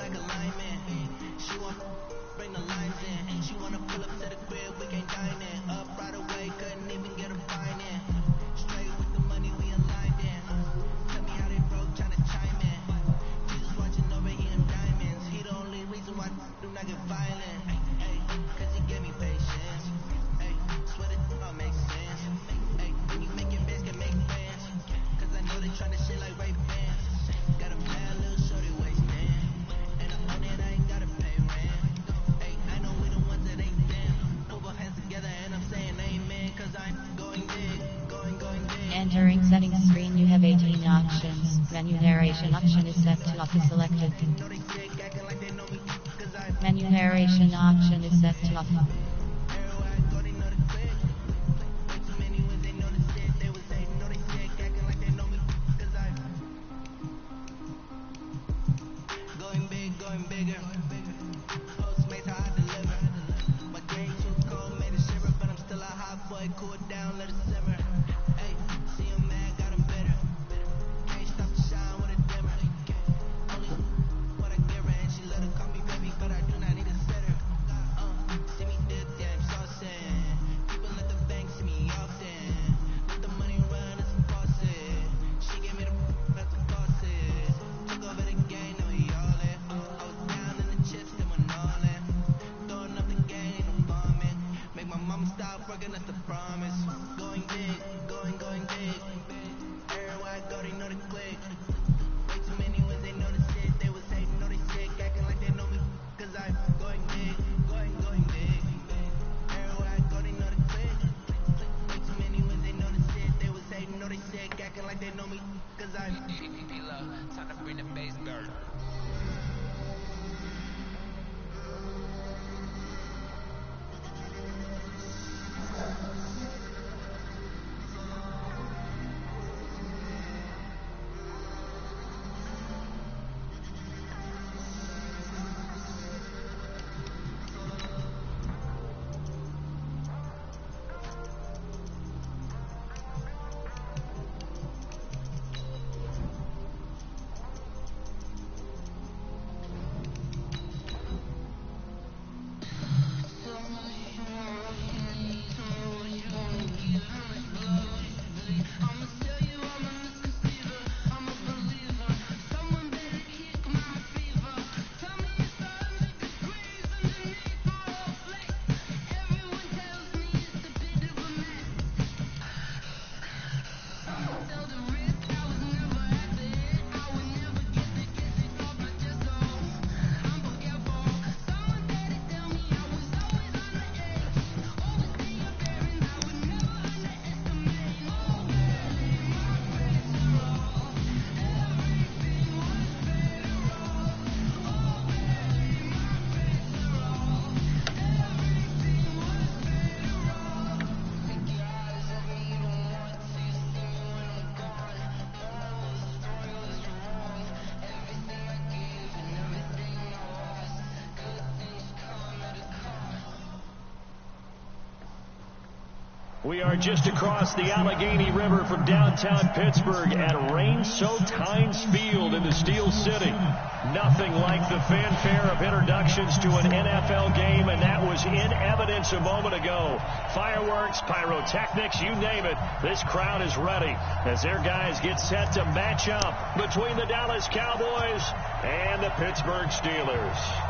like a lineman. She want bring the lines in. She wanna pull up to the crib, we can't dine in. Up right away, couldn't even get a fine in. Straight with the money, we aligned in. Tell me how they broke, tryna chime in. Jesus watching over, he in diamonds. He the only reason why do not get violent. Ay, cause he gave me patience. Ay, swear it all makes sense. Ay, when you making bands, can make friends. Cause I know they tryna shit like Ray Bans. Got a bad little shorty wasting. And on it, I ain't gotta pay rent. Ay, I know we the ones that ain't damn. Put both hands together and I'm saying amen. Cause I'm going big, going big. Entering settings screen, you have 18 options. Menu narration option is set to off is selected. Menu narration option is set to off. Going big, going bigger. Postmates how I deliver. My game too cold, made it shiver, but I'm still a hot boy. Cool it down, let it simmer. Hey, see him mad, got him bitter. Can't stop to shine with a dimmer. Only what I give her, and she let her call me baby, but I do not need a sitter. See me dip, damn saucy. People at the bank see me often. Let the money run, it's a faucet. She gave me the that's a faucet. Took over the game, now we all in. I was down in the chips, then went all in. Throwing up the game, I'm bombing. Make my mama stop working, that's the promise. Going big, going big. Everywhere I go, they know the click. Way too many wins, they know the shit. They was hating, know they sick, acting like they know me. Cause I'm going big, going big. Everywhere I go, they know the click. Way too many wins, they know the shit. They was hating, know they sick, acting like they know me. Cause I'm time to bring the bass bird. We are just across the Allegheny River from downtown Pittsburgh at rain-soaked Heinz Field in the Steel City. Nothing like the fanfare of introductions to an NFL game, and that was in evidence a moment ago. Fireworks, pyrotechnics, you name it. This crowd is ready as their guys get set to match up between the Dallas Cowboys and the Pittsburgh Steelers.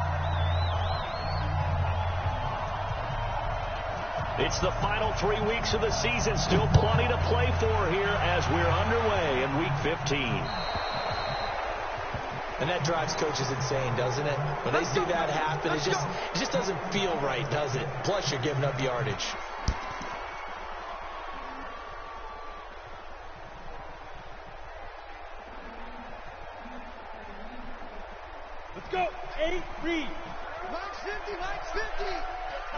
It's the final 3 weeks of the season. Still plenty to play for here as we're underway in Week 15. And that drives coaches insane, doesn't it? When they see that happen, it just doesn't feel right, does it? Plus, you're giving up yardage. Let's go. 8, read. Max 50, Max 50.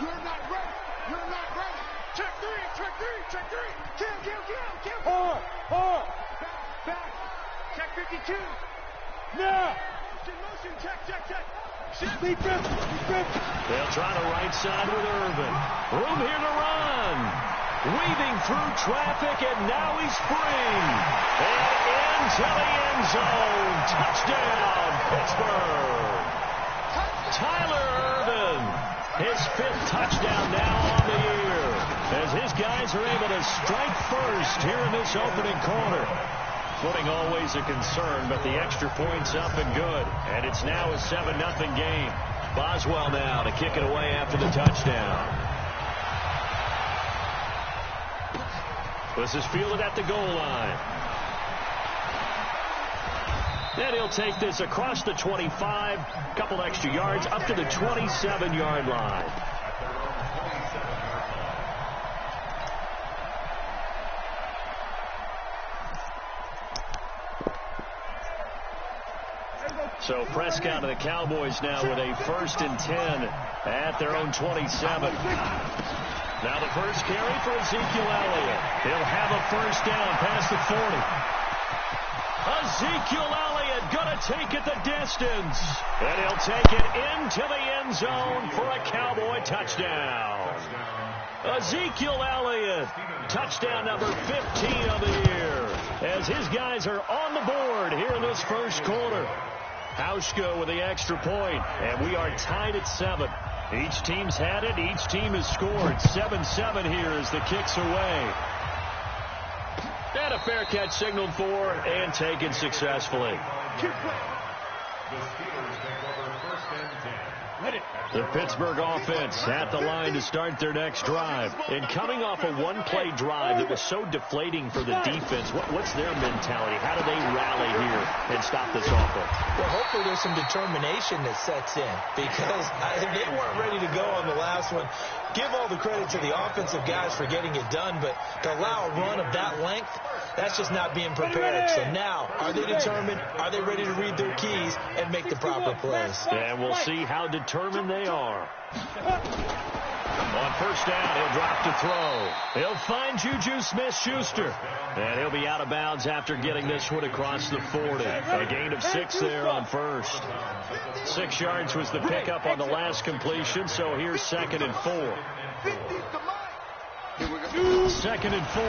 You're not ready. You're not ready. Check 3, check 3, check 3. Kill. 4. Back. Check 52. Now. Motion, check. Sleep in. They'll try the right side with Irvin. Room here to run. Weaving through traffic, and now he's free. And into the end zone. Touchdown, Pittsburgh. Tyler Ervin, his 5th touchdown now on the year, as his guys are able to strike first here in this opening quarter. Footing always a concern, but the extra point's up and good, and it's now a 7-0 game. Boswell now to kick it away after the touchdown. This is fielded at the goal line. Then he'll take this across the 25, couple extra yards, up to the 27-yard line. So Prescott and the Cowboys now with a 1st and 10 at their own 27. Now the first carry for Ezekiel Elliott. He'll have a 1st down past the 40. Ezekiel Elliott going to take it the distance. And he'll take it into the end zone for a Cowboy touchdown. Ezekiel Elliott, touchdown number 15 of the year, as his guys are on the board here in this first quarter. Hauschka with the extra point, and we are tied at 7. Each team's had it. Each team has scored. 7-7 here as the kick's away. And a fair catch signaled for and taken successfully. The Pittsburgh offense at the line to start their next drive. And coming off a one-play drive that was so deflating for the defense, what's their mentality? How do they rally here and stop this offense? Well, hopefully there's some determination that sets in, because they weren't ready to go on the last one. Give all the credit to the offensive guys for getting it done, but to allow a run of that length, that's just not being prepared. So now, are they determined? Are they ready to read their keys and make the proper plays? And we'll see how determined they are. On 1st down, he'll drop to throw. He'll find Juju Smith-Schuster. And he'll be out of bounds after getting this one across the 40. A gain of 6 there on 1st. 6 yards was the pickup on the last completion, so here's 2nd and 4. 2nd and 4.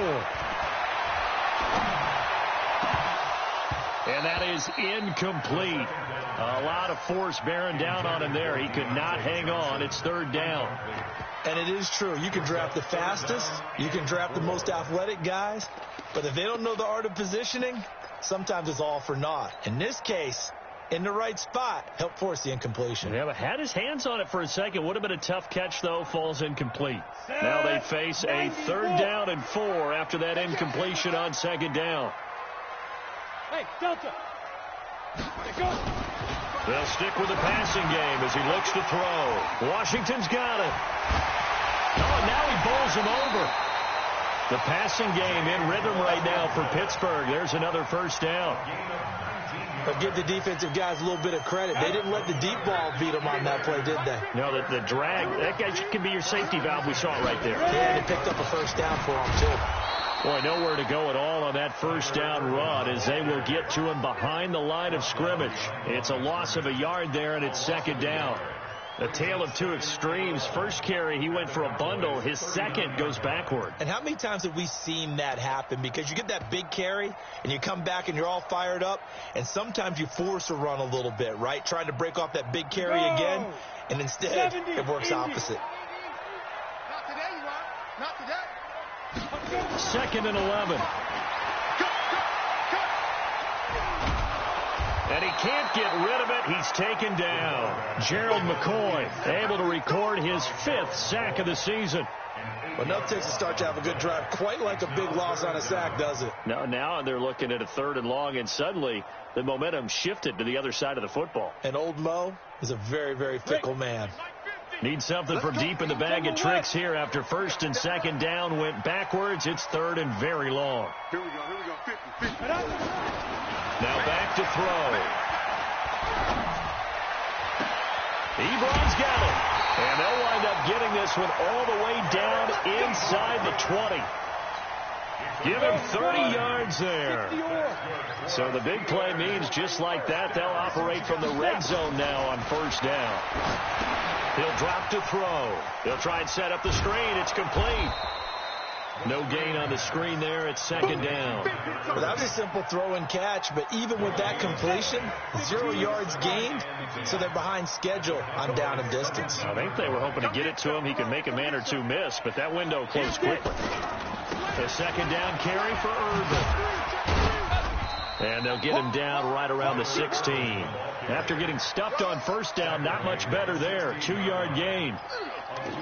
And that is incomplete. A lot of force bearing down on him there. He could not hang on. It's 3rd down. And it is true. You can draft the fastest. You can draft the most athletic guys. But if they don't know the art of positioning, sometimes it's all for naught. In this case, in the right spot, helped force the incompletion. Yeah, but had his hands on it for a second. Would have been a tough catch, though. Falls incomplete. Now they face a 3rd down and 4 after that incompletion on 2nd down. Hey, Delta. Go. They'll stick with the passing game as he looks to throw. Washington's got it. Oh, and now he bowls him over. The passing game in rhythm right now for Pittsburgh. There's another 1st down. But give the defensive guys a little bit of credit. They didn't let the deep ball beat them on that play, did they? No, the drag, that guy can be your safety valve. We saw it right there. Yeah, they picked up a 1st down for him, too. Boy, nowhere to go at all on that 1st down run as they will get to him behind the line of scrimmage. It's a loss of a yard there, and it's 2nd down. A tale of two extremes. First carry, he went for a bundle. His second goes backward. And how many times have we seen that happen? Because you get that big carry, and you come back, and you're all fired up, and sometimes you force a run a little bit, right? Trying to break off that big carry again, and instead, it works opposite. Not today, you are. Not today. 2nd and 11. And he can't get rid of it. He's taken down. Gerald McCoy able to record his 5th sack of the season. Well, enough takes to start to have a good drive. Quite like a big loss on a sack, does it? Now they're looking at a 3rd and long, and suddenly the momentum shifted to the other side of the football. And old Mo is a very, very fickle man. Need something from deep in the bag of tricks here after 1st and 2nd down went backwards. It's 3rd and very long. Here we go. 50. Now back to throw. Ebron's got it. And they'll wind up getting this one all the way down inside the 20. Give him 30 yards there. So the big play means just like that, they'll operate from the red zone now on 1st down. He'll drop to throw. He'll try and set up the screen. It's complete. No gain on the screen there at second down. Well, that was a simple throw and catch, but even with that completion, 0 yards gained, so they're behind schedule on down and distance. I think they were hoping to get it to him. He could make a man or two miss, but that window closed quickly. The second down carry for Urban. And they'll get him down right around the 16. After getting stuffed on first down, not much better there. 2-yard gain.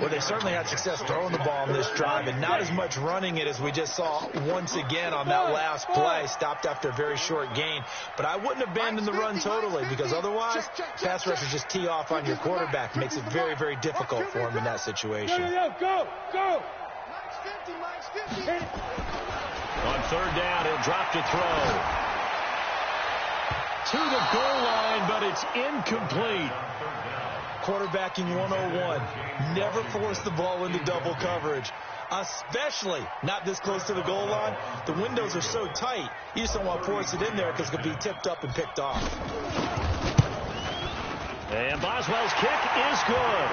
Well, they certainly had success throwing the ball in this drive, and not as much running it as we just saw once again on that last play. Stopped after a very short gain. But I wouldn't abandon the run totally, because otherwise, pass rushers just tee off on your quarterback. Makes it very, very difficult for him in that situation. Go! On third down, he'll drop to throw. To the goal line, but it's incomplete. Quarterbacking 101. Never force the ball into double coverage, especially not this close to the goal line. The windows are so tight, you just don't want to force it in there because it could be tipped up and picked off. And Boswell's kick is good.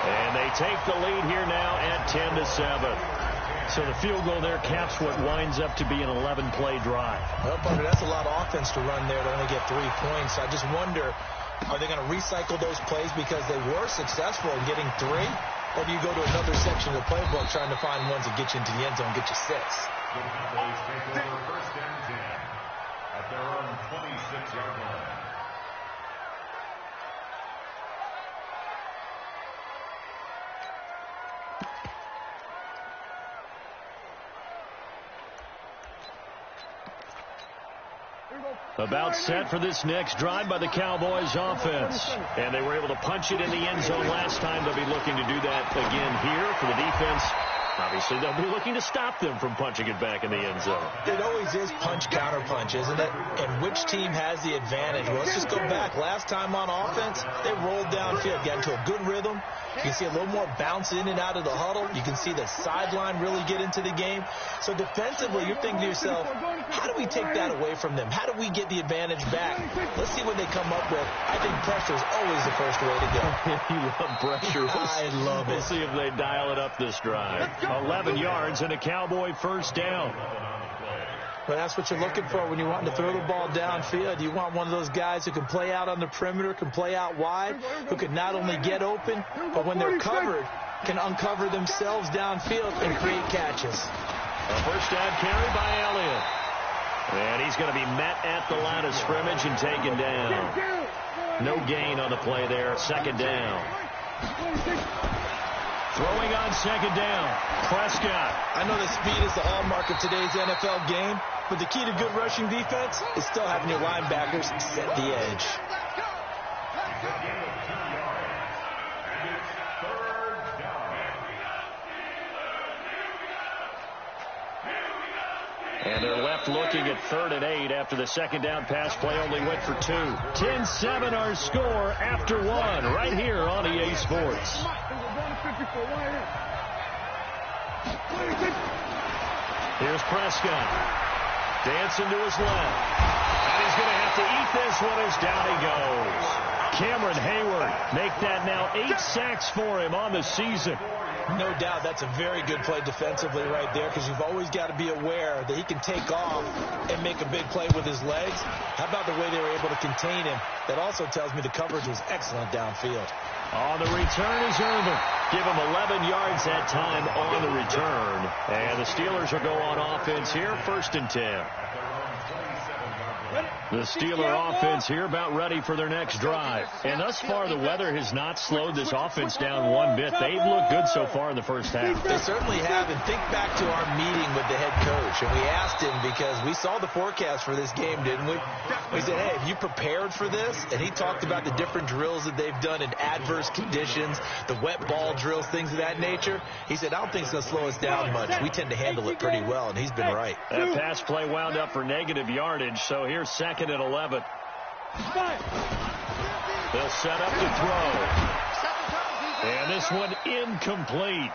And they take the lead here now at 10-7. So the field goal there caps what winds up to be an 11-play drive. Well, partner, that's a lot of offense to run there to only get 3 points. I just wonder, are they going to recycle those plays because they were successful in getting 3? Or do you go to another section of the playbook trying to find ones that get you into the end zone, get you 6? The Cowboys take over first and 10 at their own 26-yard line. About set for this next drive by the Cowboys offense. And they were able to punch it in the end zone last time. They'll be looking to do that again here for the defense. Obviously, they'll be looking to stop them from punching it back in the end zone. It always is punch-counter-punch, isn't it? And which team has the advantage? Well, let's just go back. Last time on offense, they rolled downfield, got into a good rhythm. You can see a little more bounce in and out of the huddle. You can see the sideline really get into the game. So defensively, you're thinking to yourself, how do we take that away from them? How do we get the advantage back? Let's see what they come up with. I think pressure is always the first way to go. You love pressure. I love it. We'll see if they dial it up this drive. 11 yards and a Cowboy first down. Well, that's what you're looking for when you want to throw the ball downfield. You want one of those guys who can play out on the perimeter, can play out wide, who can not only get open, but when they're covered, can uncover themselves downfield and create catches. A first down carry by Elliott. And he's going to be met at the line of scrimmage and taken down. No gain on the play there. Second down. Throwing on second down, Prescott. I know that speed is the hallmark of today's NFL game, but the key to good rushing defense is still having your linebackers set the edge. And they're left looking at 3rd and 8 after the second down pass play only went for 2. 10-7 our score after 1 right here on EA Sports. Here's Prescott. Dancing to his left. And he's going to have to eat this one as down he goes. Cameron Hayward make that now 8 sacks for him on the season. No doubt that's a very good play defensively right there, because you've always got to be aware that he can take off and make a big play with his legs. How about the way they were able to contain him? That also tells me the coverage was excellent downfield. On the return is Urban. Give him 11 yards that time on the return. And the Steelers will go on offense here, 1st and 10. The Steeler offense here about ready for their next drive. And thus far, the weather has not slowed this offense down one bit. They've looked good so far in the first half. They certainly have. And think back to our meeting with the head coach. And we asked him, because we saw the forecast for this game, didn't we? We said, hey, have you prepared for this? And he talked about the different drills that they've done in adverse conditions, the wet ball drills, things of that nature. He said, I don't think it's going to slow us down much. We tend to handle it pretty well, and he's been right. That pass play wound up for negative yardage, so here's 2nd and 11. They'll set up to throw. And this one incomplete.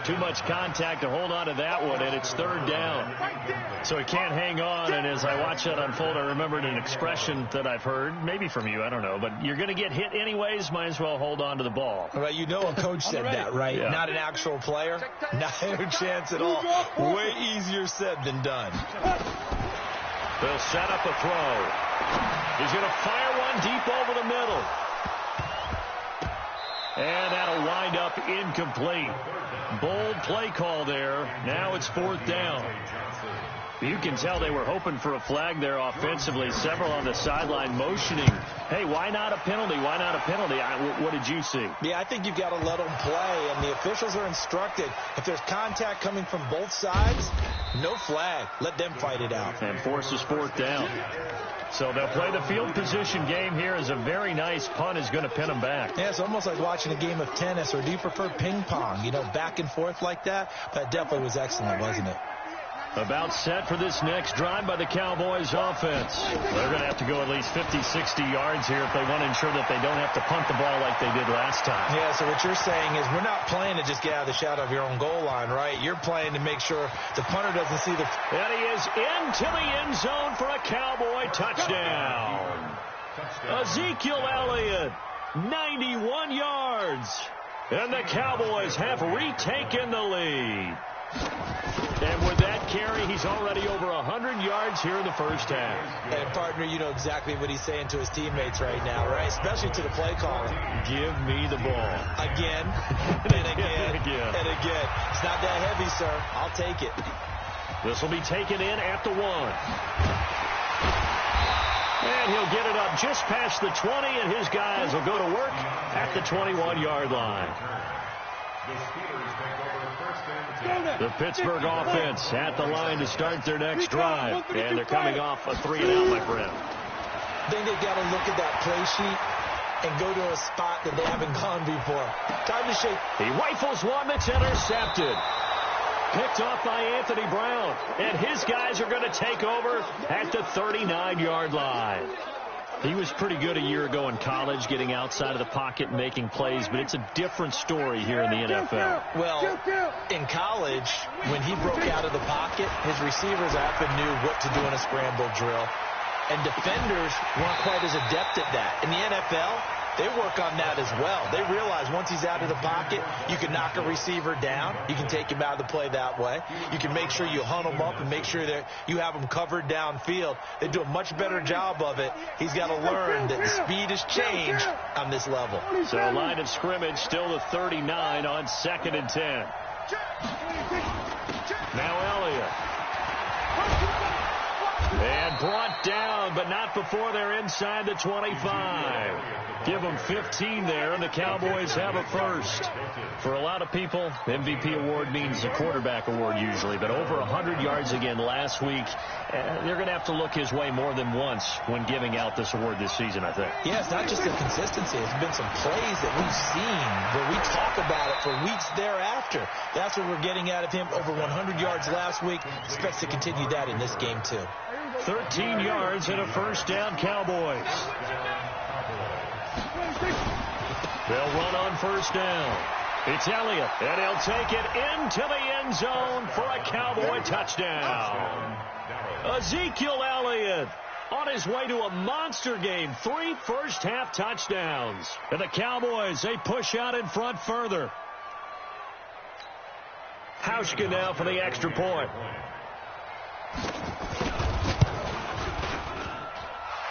Too much contact to hold on to that one, and it's third down. So he can't hang on, and as I watch that unfold, I remembered an expression that I've heard, maybe from you, I don't know, but you're going to get hit anyways, might as well hold on to the ball. Well, you know a coach said that, right? Yeah. Not an actual player. Not a chance at all. Way easier said than done. They'll set up a throw. He's going to fire one deep over the middle. And that'll wind up incomplete. Bold play call there. Now it's fourth down. You can tell they were hoping for a flag there offensively. Several on the sideline motioning. Hey, why not a penalty? Why not a penalty? What did you see? Yeah, I think you've got to let them play, and the officials are instructed. If there's contact coming from both sides, no flag. Let them fight it out. And forces fourth down. So they'll play the field position game here as a very nice punt is going to pin them back. Yeah, it's almost like watching a game of tennis, or do you prefer ping pong? You know, back and forth like that? That definitely was excellent, wasn't it? About set for this next drive by the Cowboys offense. They're going to have to go at least 50, 60 yards here if they want to ensure that they don't have to punt the ball like they did last time. Yeah, so what you're saying is we're not playing to just get out of the shadow of your own goal line, right? You're playing to make sure the punter doesn't see the... And he is into the end zone for a Cowboy touchdown. Ezekiel Elliott, 91 yards. And the Cowboys have retaken the lead. And with that carry, he's already over 100 yards here in the first half. And, partner, you know exactly what he's saying to his teammates right now, right? Especially to the play caller. Give me the ball. Again, and again, and again. It's not that heavy, sir. I'll take it. This will be taken in at the 1. And he'll get it up just past the 20, and his guys will go to work at the 21-yard line. The Pittsburgh offense at the line to start their next drive. And they're coming off a 3-and-out, my friend. I think they've got to look at that play sheet and go to a spot that they haven't gone before. Time to shake. He rifles one that's intercepted. Picked off by Anthony Brown. And his guys are going to take over at the 39-yard line. He was pretty good a year ago in college, getting outside of the pocket and making plays, but it's a different story here in the NFL. Well, in college, when he broke out of the pocket, his receivers often knew what to do in a scramble drill, and defenders weren't quite as adept at that. In the NFL, they work on that as well. They realize once he's out of the pocket, you can knock a receiver down. You can take him out of the play that way. You can make sure you hunt him up and make sure that you have him covered downfield. They do a much better job of it. He's got to learn that the speed has changed on this level. So line of scrimmage still the 39 on 2nd and 10. Now Elliott. And brought down, but not before they're inside the 25. Give them 15 there, and the Cowboys have a first. For a lot of people, MVP award means a quarterback award usually, but over 100 yards again last week. They're going to have to look his way more than once when giving out this award this season, I think. Yeah, it's not just the consistency. It's been some plays that we've seen where we talk about it for weeks thereafter. That's what we're getting out of him. Over 100 yards last week. Expects to continue that in this game, too. 13 yards and a first down, Cowboys. They'll run on first down. It's Elliott, and he'll take it into the end zone for a Cowboy touchdown. Ezekiel Elliott on his way to a monster game. 3 first-half touchdowns. And the Cowboys, they push out in front further. Hauschka now for the extra point.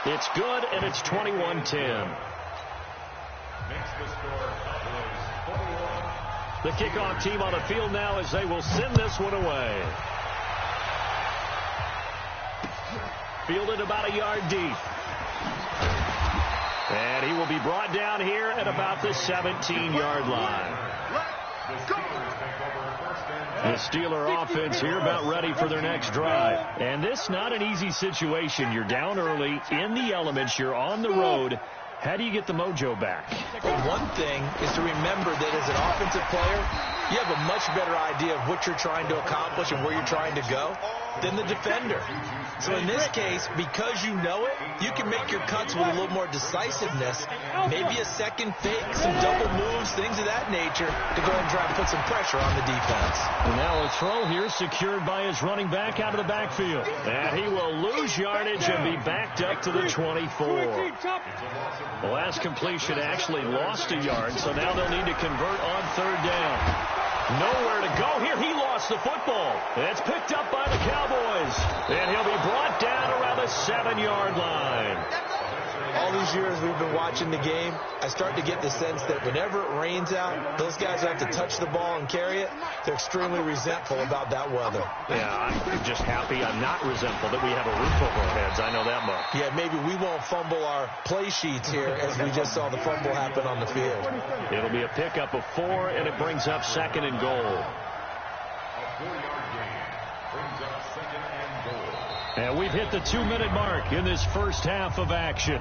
It's good, and it's 21-10. The kickoff team on the field now as they will send this one away. Fielded about a yard deep. And he will be brought down here at about the 17-yard line. The Steeler offense here about ready for their next drive. And this not an easy situation. You're down early, in the elements, you're on the road. How do you get the mojo back? Well, one thing is to remember that as an offensive player, you have a much better idea of what you're trying to accomplish and where you're trying to go. than the defender. So in this case, because you know it, you can make your cuts with a little more decisiveness. Maybe a second fake, some double moves, things of that nature to go ahead and try to put some pressure on the defense. And now a throw here secured by his running back out of the backfield. And he will lose yardage and be backed up to the 24. The last completion actually lost a yard, so now they'll need to convert on third down. Nowhere to go here. He lost the football. It's picked up by the Cowboys. And he'll be brought down around the 7-yard line. All these years we've been watching the game, I start to get the sense that whenever it rains out, those guys have to touch the ball and carry it. They're extremely resentful about that weather. Yeah, I'm just happy I'm not resentful that we have a roof over our heads. I know that much. Yeah, maybe we won't fumble our play sheets here as we just saw the fumble happen on the field. It'll be a pickup of 4, and it brings up 2nd and goal. A 4-yard gain brings up 2nd and goal. And we've hit the 2-minute mark in this first half of action.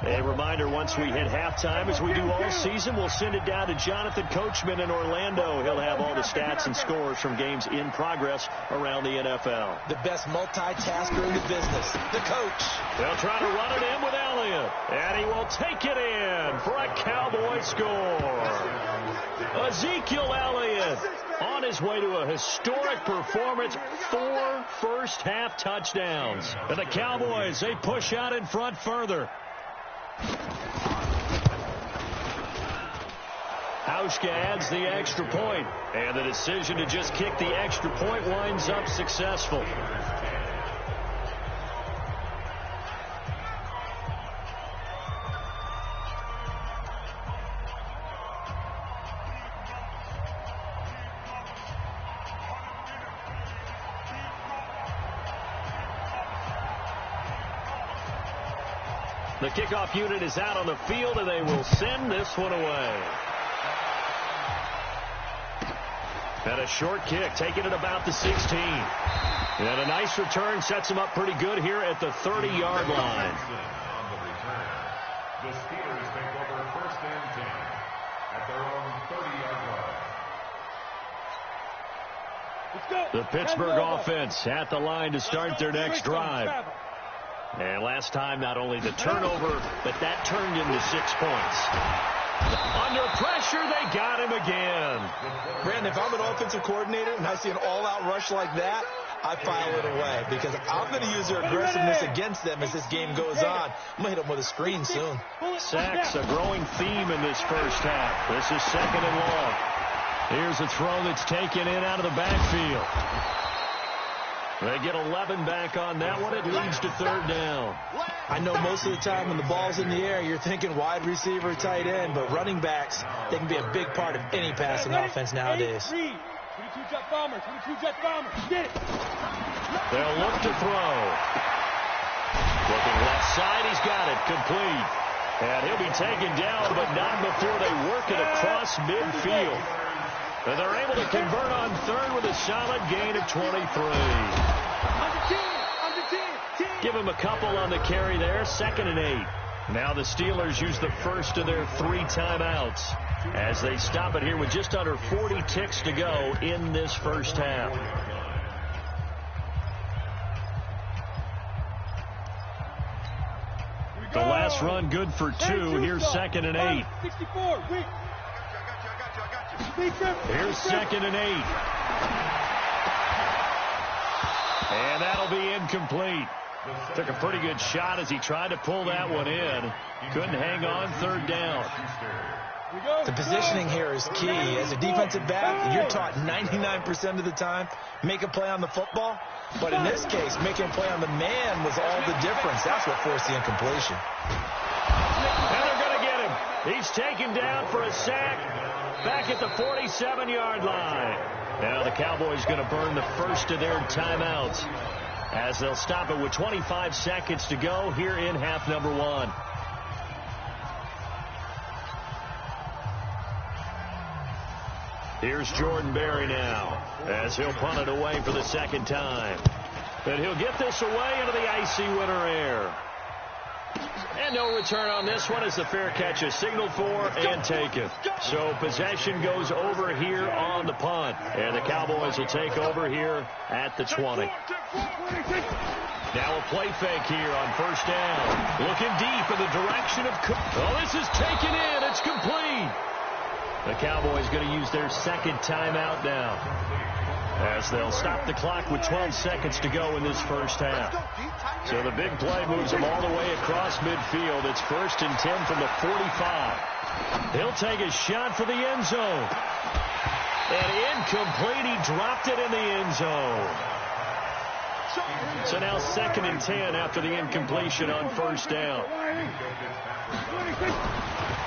A reminder, once we hit halftime, as we do all season, we'll send it down to Jonathan Coachman in Orlando. He'll have all the stats and scores from games in progress around the NFL. The best multitasker in the business, the coach. They'll try to run it in with Elliott, and he will take it in for a Cowboy score. Ezekiel Elliott on his way to a historic performance, 4 first-half touchdowns. And the Cowboys, they push out in front further. Hauschka adds the extra point, and the decision to just kick the extra point winds up successful. The kickoff unit is out on the field, and they will send this one away. And a short kick, taking it about the 16. And a nice return sets him up pretty good here at the 30-yard line. On the return, the Steelers take over 1st and 10 at their own 30-yard line. The Pittsburgh offense at the line to start their next drive. And last time, not only the turnover, but that turned into 6 points. Under pressure, they got him again. Brandon, if I'm an offensive coordinator and I see an all-out rush like that, I file it away because I'm going to use their aggressiveness against them as this game goes on. I'm going to hit them with a screen soon. Sacks, a growing theme in this first half. This is 2nd and long. Here's a throw that's taken in out of the backfield. They get 11 back on that one. It leads to 3rd down. I know most of the time when the ball's in the air, you're thinking wide receiver, tight end, but running backs, they can be a big part of any passing offense nowadays. They'll look to throw. Looking left side, he's got it, complete. And he'll be taken down, but not before they work it across midfield. And they're able to convert on 3rd with a solid gain of 23. Give him a couple on the carry there, 2nd and 8. Now the Steelers use the first of their 3 timeouts as they stop it here with just under 40 ticks to go in this first half. The last run good for 2. Here's 2nd and 8. 64. Here's 2nd and 8. And that'll be incomplete. Took a pretty good shot as he tried to pull that one in. Couldn't hang on 3rd down. The positioning here is key. As a defensive back, you're taught 99% of the time, make a play on the football. But in this case, making a play on the man was all the difference. That's what forced the incompletion. And they're going to get him. He's taken down for a sack back at the 47-yard line. Now the Cowboys going to burn the first of their timeouts as they'll stop it with 25 seconds to go here in half number 1. Here's Jordan Berry now as he'll punt it away for the 2nd time. And he'll get this away into the icy winter air. And no return on this one as the fair catch is signaled for and taken. So possession goes over here on the punt. And the Cowboys will take over here at the 20. Now a play fake here on first down. Looking deep in the direction of Cook. Oh, this is taken in. It's complete. The Cowboys going to use their second timeout now, as they'll stop the clock with 12 seconds to go in this first half. So the big play moves them all the way across midfield. It's 1st and 10 from the 45. He'll take a shot for the end zone. And incomplete. He dropped it in the end zone. So now 2nd and 10 after the incompletion on first down.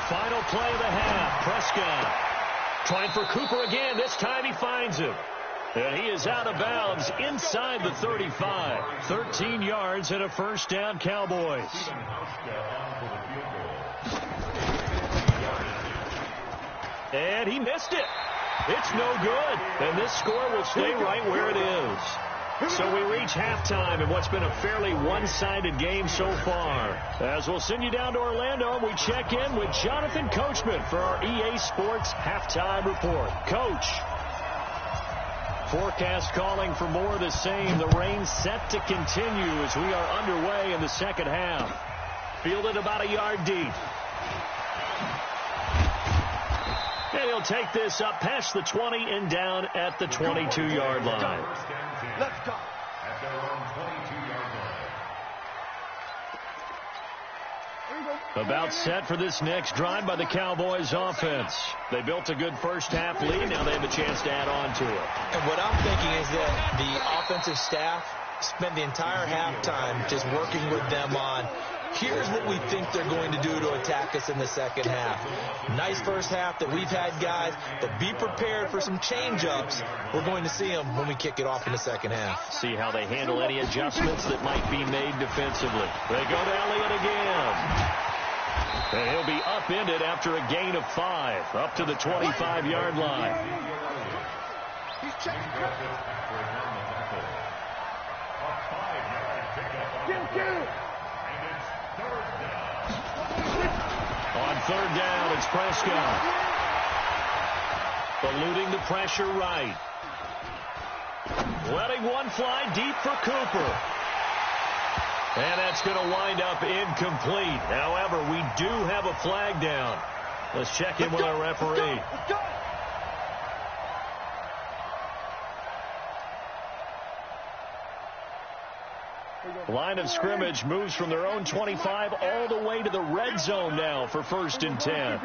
Final play of the half. Prescott trying for Cooper again. This time he finds him. And he is out of bounds inside the 35. 13 yards and a first down, Cowboys. And he missed it. It's no good. And this score will stay right where it is. So we reach halftime in what's been a fairly one-sided game so far. As we'll send you down to Orlando, we check in with Jonathan Coachman for our EA Sports Halftime Report. Coach. Forecast calling for more of the same. The rain set to continue as we are underway in the second half. Fielded about a yard deep. And he'll take this up past the 20 and down at the 22-yard line. Let's go. At their own 22-yard line. About set for this next drive by the Cowboys offense. They built a good first half lead. Now they have a chance to add on to it. And what I'm thinking is that the offensive staff spent the entire halftime just working with them on, here's what we think they're going to do to attack us in the second half. Nice first half that we've had, guys, but be prepared for some change-ups. We're going to see them when we kick it off in the second half. See how they handle any adjustments that might be made defensively. They go to Elliott again. And he'll be upended after a gain of 5, up to the 25-yard line. He's checking. On third down, it's Prescott. Eluding the pressure right. Letting one fly deep for Cooper. And that's going to wind up incomplete. However, we do have a flag down. Let's check in with our referee. Let's go. Line of scrimmage moves from their own 25 all the way to the red zone now for 1st and 10.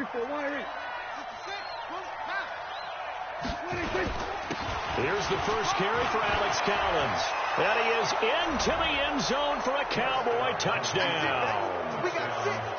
Here's the first carry for Alex Collins. And he is into the end zone for a Cowboy touchdown.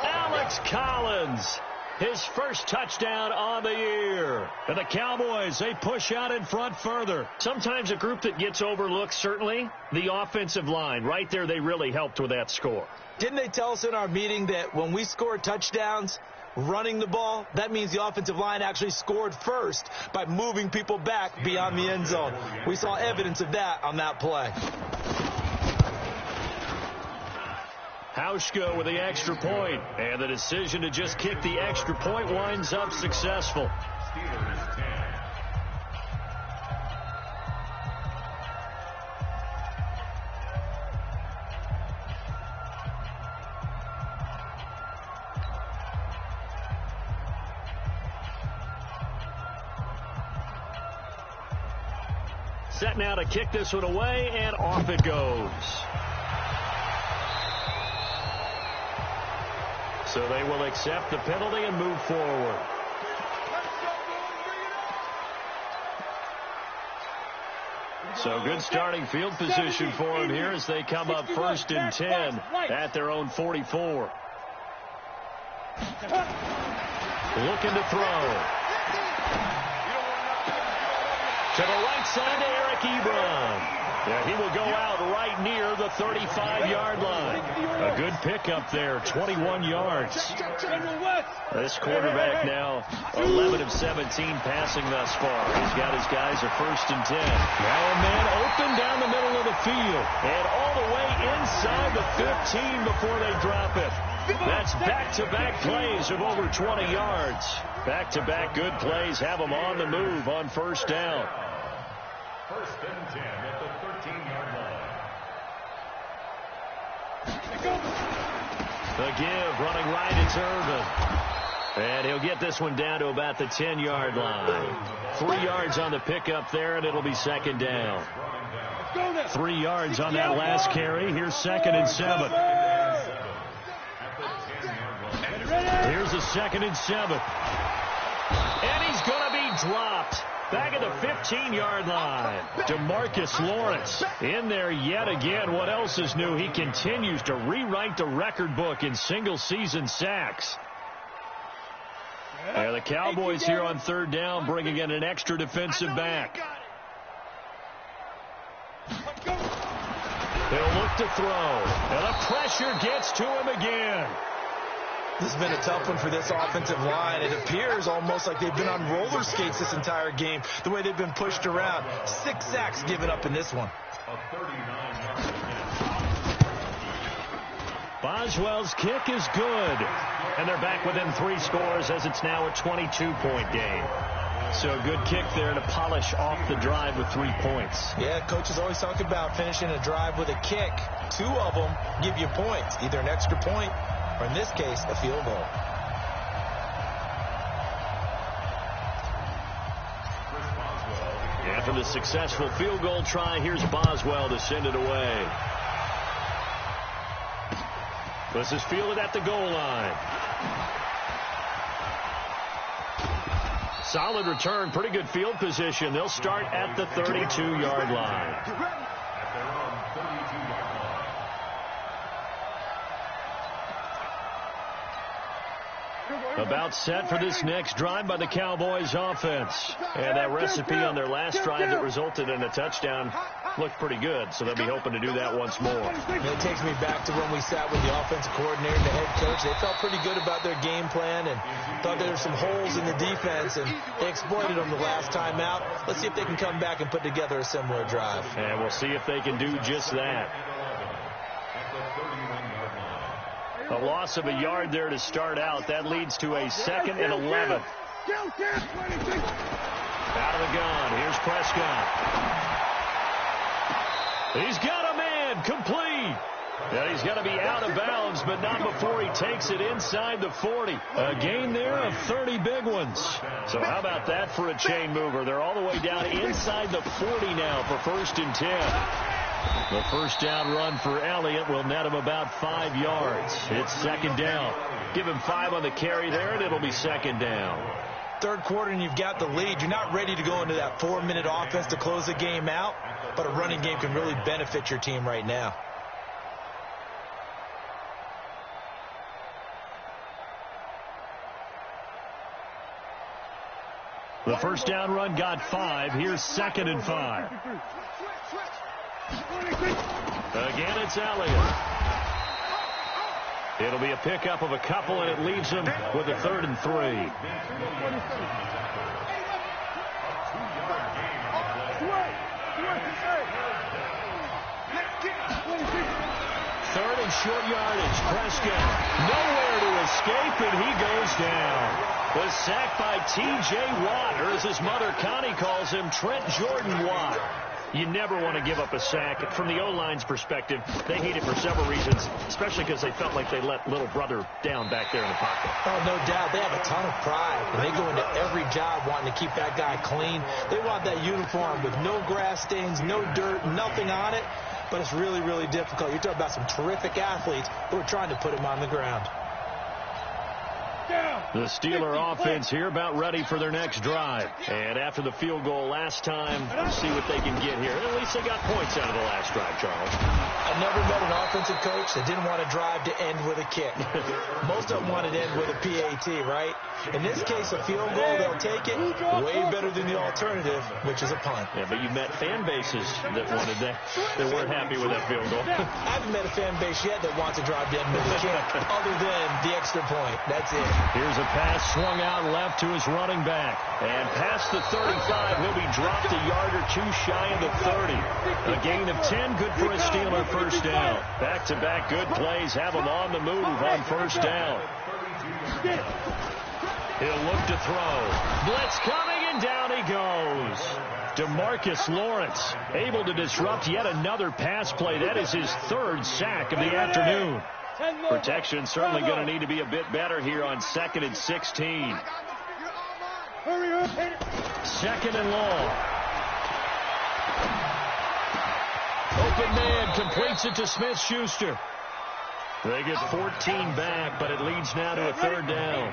Alex Collins, his first touchdown on the year. And the Cowboys, they push out in front further. Sometimes a group that gets overlooked, certainly, the offensive line. Right there, they really helped with that score. Didn't they tell us in our meeting that when we score touchdowns running the ball, that means the offensive line actually scored first by moving people back beyond the end zone? We saw evidence of that on that play. Hauschka with the extra point, and the decision to just kick the extra point winds up successful. Steelers 10. Set now to kick this one away, and off it goes. So they will accept the penalty and move forward. So good starting field position for them here as they come up 1st and 10 at their own 44. Looking to throw. To the right side to Eric Ebron. Yeah, he will go out right near the 35-yard line. A good pickup there, 21 yards. This quarterback now 11 of 17 passing thus far. He's got his guys at 1st and 10. Now a man open down the middle of the field and all the way inside the 15 before they drop it. That's back-to-back plays of over 20 yards. Back-to-back good plays have them on the move on first down. First and 10 at the 13-yard line. The give, running right, it's Irvin. And he'll get this one down to about the 10-yard line. 3 yards on the pickup there, and it'll be second down. 3 yards on that last carry. Here's second and 7. Here's a second and 7. And he's going to be dropped. Back at the 15-yard line. DeMarcus Lawrence in there yet again. What else is new? He continues to rewrite the record book in single-season sacks. And the Cowboys here on third down bringing in an extra defensive back. He'll look to throw. And the pressure gets to him again. This has been a tough one for this offensive line. It appears almost like they've been on roller skates this entire game, the way they've been pushed around. 6 sacks given up in this one. Boswell's kick is good. And they're back within 3 scores as it's now a 22-point game. So a good kick there to polish off the drive with 3 points. Yeah, coaches always talk about finishing a drive with a kick. 2 of them give you points, either an extra point or, in this case, a field goal. After the successful field goal try, here's Boswell to send it away. This is fielded at the goal line. Solid return, pretty good field position. They'll start at the 32-yard line. About set for this next drive by the Cowboys offense. And that recipe on their last drive that resulted in a touchdown looked pretty good, so they'll be hoping to do that once more. It takes me back to when we sat with the offensive coordinator and the head coach. They felt pretty good about their game plan and thought there were some holes in the defense, and they exploited them the last time out. Let's see if they can come back and put together a similar drive. And we'll see if they can do just that. A loss of a yard there to start out. That leads to a 2nd and 11. Out of the gun. Here's Prescott. He's got a man. Complete. Yeah, he's got to be out of bounds, but not before he takes it inside the 40. A gain there of 30 big ones. So how about that for a chain mover? They're all the way down inside the 40 now for 1st and 10. The first down run for Elliott will net him about 5 yards. It's second down. Give him 5 on the carry there, and it'll be second down. Third quarter, and you've got the lead. You're not ready to go into that 4-minute offense to close the game out, but a running game can really benefit your team right now. The first down run got 5. Here's 2nd and 5. Again, it's Elliott. It'll be a pickup of a couple, and it leaves him with a 3rd and 3. Third and short yardage. Prescott nowhere to escape, and he goes down. The sack by T.J. Watt, or as his mother Connie calls him, Trent Jordan Watt. You never want to give up a sack. From the O-line's perspective, they hate it for several reasons, especially because they felt like they let little brother down back there in the pocket. Oh, no doubt. They have a ton of pride, and they go into every job wanting to keep that guy clean. They want that uniform with no grass stains, no dirt, nothing on it, but it's really, really difficult. You're talking about some terrific athletes who are trying to put him on the ground. The Steeler offense here about ready for their next drive. And after the field goal last time, we'll see what they can get here. At least they got points out of the last drive, Charles. I've never met an offensive coach that didn't want a drive to end with a kick. Most of them want it to end with a PAT, right? In this case, a field goal, they'll take it way better than the alternative, which is a punt. Yeah, but you met fan bases that wanted that, that weren't happy with that field goal. I haven't met a fan base yet that wants a drive to end with a kick other than the extra point. That's it. Here's a pass swung out left to his running back. And past the 35, he'll be dropped a yard or two shy of the 30. A gain of 10, good for a Steeler first down. Back-to-back good plays have him on the move on first down. He'll look to throw. Blitz coming, and down he goes. DeMarcus Lawrence able to disrupt yet another pass play. That is his third sack of the afternoon. Protection certainly going to need to be a bit better here on 2nd and 16. Second and long. Open man completes it to Smith-Schuster. They get 14 back, but it leads now to a third down.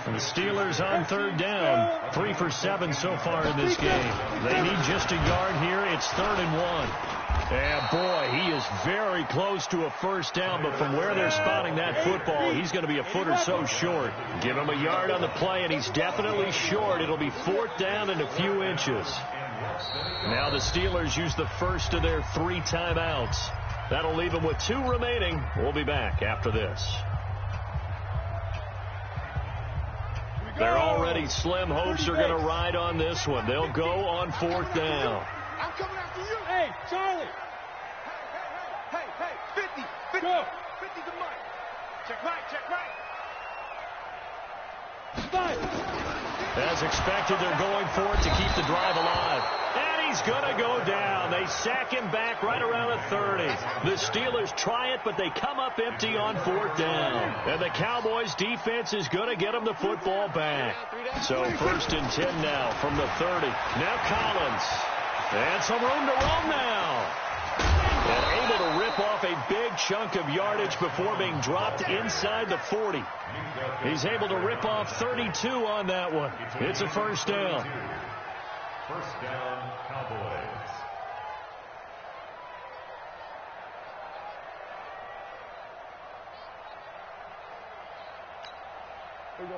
And the Steelers on third down, 3 for 7 so far in this game. They need just a yard here. It's 3rd and 1. And boy, he is very close to a first down, but from where they're spotting that football, he's going to be a foot or so short. Give him a yard on the play, and he's definitely short. It'll be 4th down and a few inches. Now the Steelers use the first of their 3 timeouts. That'll leave them with 2 remaining. We'll be back after this. They're already slim hopes are going to ride on this one. They'll go on 4th down. I'm coming after you. Hey, Charlie. Hey, 50. Go. 50 to Mike. Check right. As expected, they're going for it to keep the drive alive. And he's going to go down. They sack him back right around the 30. The Steelers try it, but they come up empty on 4th down. And the Cowboys' defense is going to get them the football back. So 1st and 10 now from the 30. Now Collins. And some room to roam now. And able to rip off a big chunk of yardage before being dropped inside the 40. He's able to rip off 32 on that one. It's a first down. First down, Cowboys.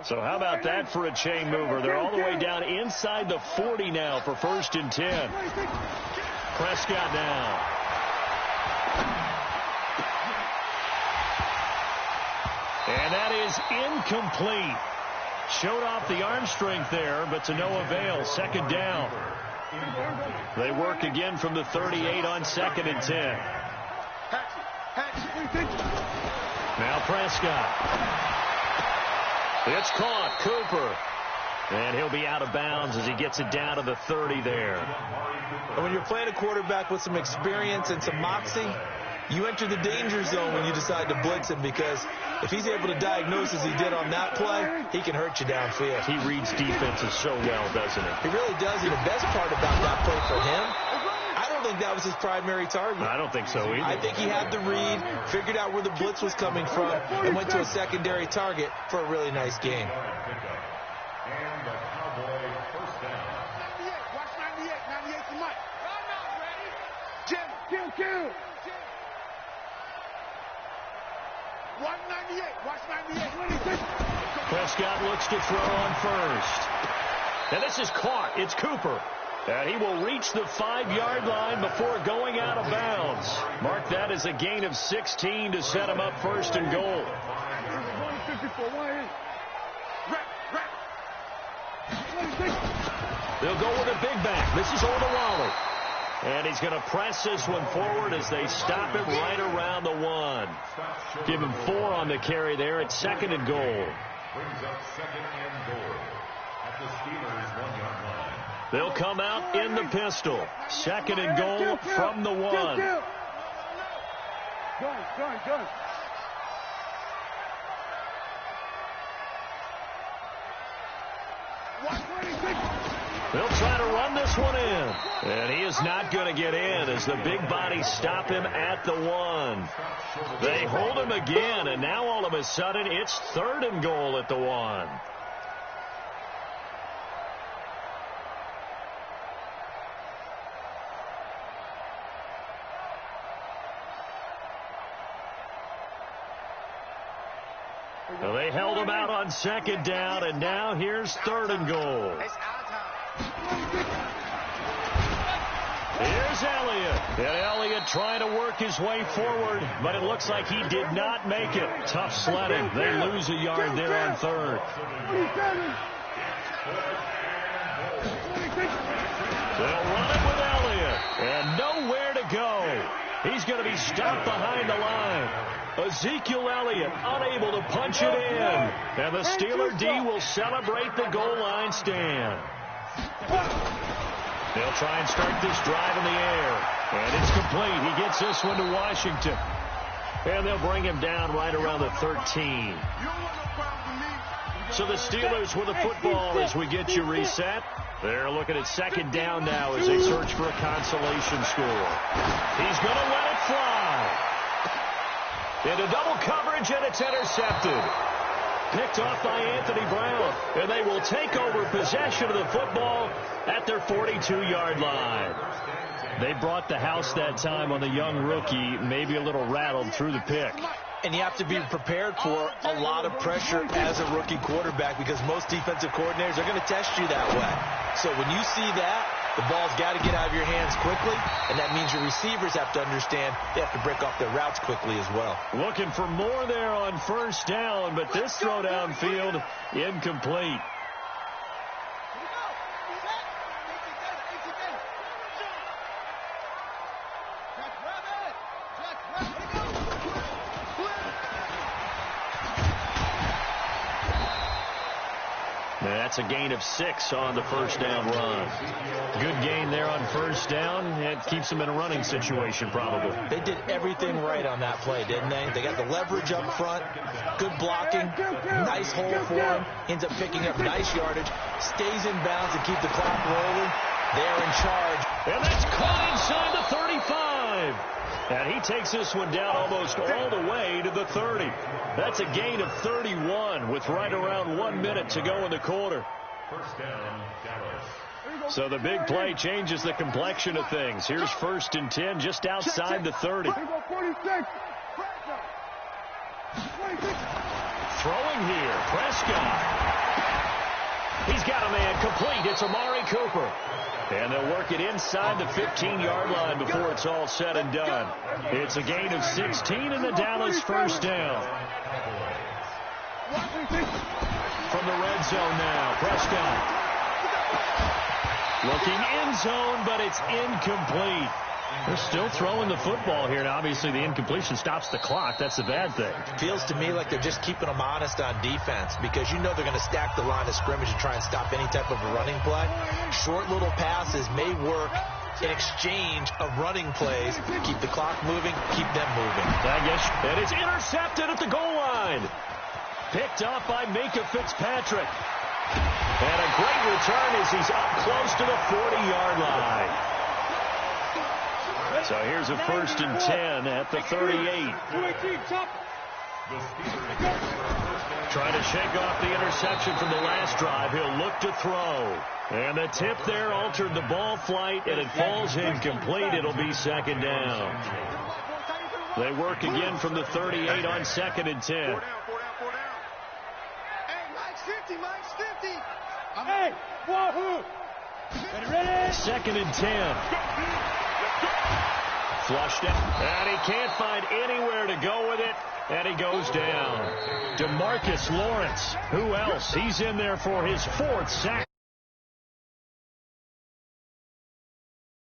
So how about that for a chain mover? They're all the way down inside the 40 now for 1st and 10. Prescott now. And that is incomplete. Showed off the arm strength there, but to no avail. 2nd down. They work again from the 38 on 2nd and 10. Now Prescott. It's caught. Cooper. And he'll be out of bounds as he gets it down to the 30 there. And when you're playing a quarterback with some experience and some moxie, you enter the danger zone when you decide to blitz him, because if he's able to diagnose as he did on that play, he can hurt you downfield. He reads defenses so well, doesn't he? He really does, and the best part about that play for him, I don't think that was his primary target. I don't think so either. I think he had the read, figured out where the blitz was coming from, and went to a secondary target for a really nice game. And the Cowboy first down. 98. Watch 98 to Mike. I'm not ready. Jim. Kill. Watch 98. Watch 98. Prescott looks to throw on first. And this is caught. It's Cooper. And he will reach the 5-yard line before going out of bounds. Mark that as a gain of 16 to set him up 1st and goal. They'll go with a big back. This is Olawale. And he's going to press this one forward as they stop him right around the 1. Give him 4 on the carry there at 2nd and goal. Brings up 2nd and goal at the Steelers' 1-yard line. They'll come out in the pistol. 2nd and goal from the 1. Gun. They'll try to run this one in. And he is not going to get in as the big bodies stop him at the 1. They hold him again, and now all of a sudden it's 3rd and goal at the 1. Well, they held him out on 2nd down, and now here's 3rd and goal. Here's is Elliott. And Elliott trying to work his way forward, but it looks like he did not make it. Tough sledding. They lose a yard there on third. They'll run it with Elliott. And nowhere to go. He's going to be stopped behind the line. Ezekiel Elliott unable to punch it in. And the Steeler D will celebrate the goal line stand. They'll try and start this drive in the air. And it's complete. He gets this one to Washington. And they'll bring him down right around the 13. So the Steelers with the football as we get you reset. They're looking at second down now as they search for a consolation score. He's going to let it fly. Into double coverage, and it's intercepted. Picked off by Anthony Brown. And they will take over possession of the football at their 42-yard line. They brought the house that time on the young rookie, maybe a little rattled through the pick. And you have to be prepared for a lot of pressure as a rookie quarterback because most defensive coordinators are going to test you that way. So when you see that, the ball's got to get out of your hands quickly, and that means your receivers have to understand they have to break off their routes quickly as well. Looking for more there on first down, but this throw downfield incomplete. That's a gain of 6 on the first down run. Good gain there on first down. It keeps them in a running situation probably. They did everything right on that play, didn't they? They got the leverage up front, good blocking, nice hole for him, ends up picking up nice yardage, stays in bounds to keep the clock rolling. They're in charge. And that's caught inside the 35. And he takes this one down almost all the way to the 30. That's a gain of 31 with right around 1 minute to go in the quarter. First down, Dallas. So the big play changes the complexion of things. Here's 1st and 10 just outside the 30. Throwing here, Prescott. He's got a man complete. It's Amari Cooper. And they'll work it inside the 15-yard line before it's all said and done. It's a gain of 16 in the Dallas first down. From the red zone now, Prescott. Looking end zone, but it's incomplete. They're still throwing the football here. Now, obviously, the incompletion stops the clock. That's the bad thing. Feels to me like they're just keeping them honest on defense because you know they're going to stack the line of scrimmage and try and stop any type of a running play. Short little passes may work in exchange of running plays. Keep the clock moving, keep them moving. I guess. And it's intercepted at the goal line. Picked off by Minkah Fitzpatrick. And a great return as he's up close to the 40-yard line. So here's a 1st and 10 at the 38. Trying to shake off the interception from the last drive. He'll look to throw. And the tip there altered the ball flight, and it falls incomplete. It'll be 2nd down. They work again from the 38 on 2nd and 10. Hey, Mike's 50, Mike's 50. Hey, wahoo. Ready? 2nd and 10. Flushed it, and he can't find anywhere to go with it, and he goes down. DeMarcus Lawrence, who else? He's in there for his 4th sack.